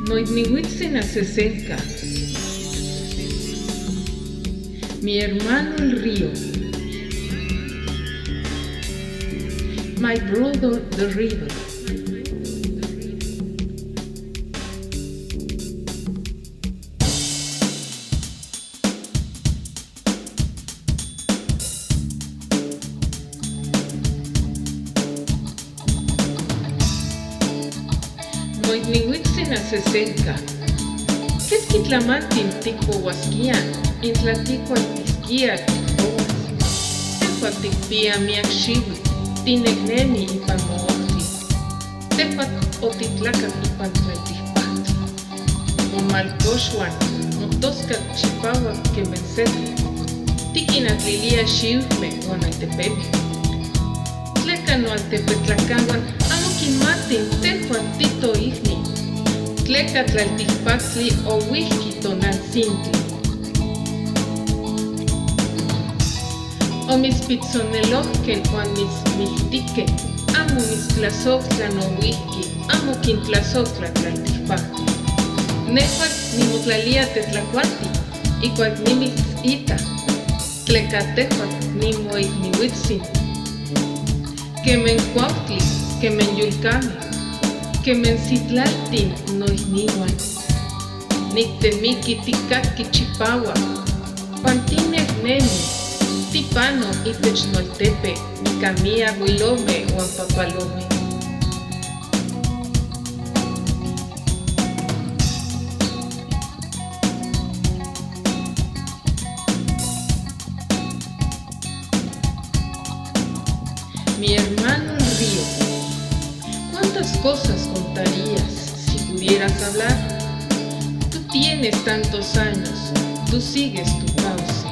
Noitnihuitzin asesenka, mi hermano el río, my brother the river. Noitnihuitzin asesenka, Quetzquitlamantin tico huasquian, intlatico altisquia ticoas, tehuac ticpia miac xiuitl, tinecnemi ipan moojtli, tehuac otitlacac ipan tlaltihpahtli, momalcoxuan, motoscac chipauac quemensetli, tiquinatlilia xiutlmeh uan altepemeh. Tleca noaltepetlacahuan amo quinmatin tehuan titoihni, tleca tlaltihpaktli ouihki tonaltzintli. Omitzpitzonelohken uan mitzmiltikeh, amo mitztlasohtlan ouihki, amo quintlasohtla tlaltihpaktli. Nehuatl nimotlalia tetlacualti, ikuac nimitzita, tleca tehuatl nimoikniuitzin. Kemencuautli, kemenyulcameh, kemencitlaltin noihniuan. Nictemiki ticatqui chipauac, pantinecnemi, tipano itech noaltepe, ica mia abuelomeh uan papalomeh. Mi hermano el río, ¿cuántas cosas contarías si pudieras hablar? Tú tienes tantos años, tú sigues tu cauce.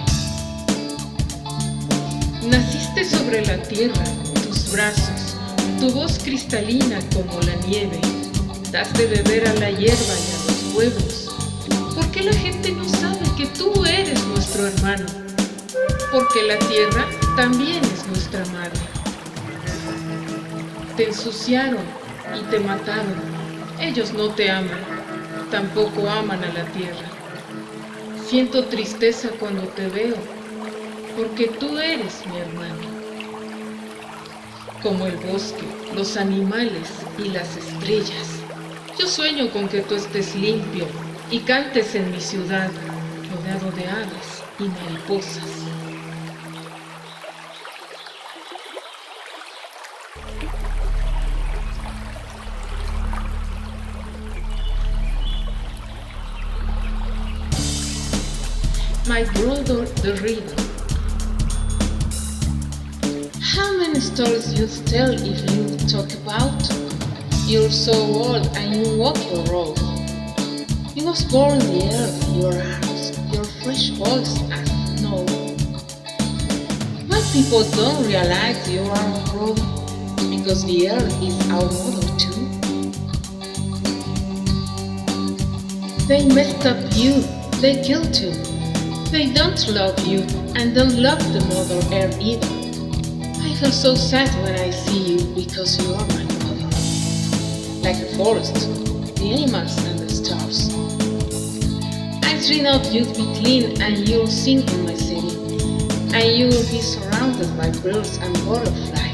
Naciste sobre la tierra, tus brazos, tu voz cristalina como la nieve. Das de beber a la hierba y a los pueblos. ¿Por qué la gente no sabe que tú eres nuestro hermano? Porque la tierra también es nuestra madre. Te ensuciaron y te mataron. Ellos no te aman, tampoco aman a la tierra. Siento tristeza cuando te veo, porque tú eres mi hermano. Como el bosque, los animales y las estrellas. Yo sueño con que tú estés limpio y cantes en mi ciudad, rodeado de aves y mariposas. My brother the river. How many stories you'd tell if you talk about? You're so old and you walk your road. You was born in the earth, your arms, your fresh voice and know. Why people don't realize you are a brother? Because the earth is our mother too. They messed up you, they killed you. They don't love you and don't love the Mother Earth either. I feel so sad when I see you because you are my mother. Like the forest, the animals and the stars. I dream out you'd be clean and you'll sing in my city. And you will be surrounded by birds and butterflies.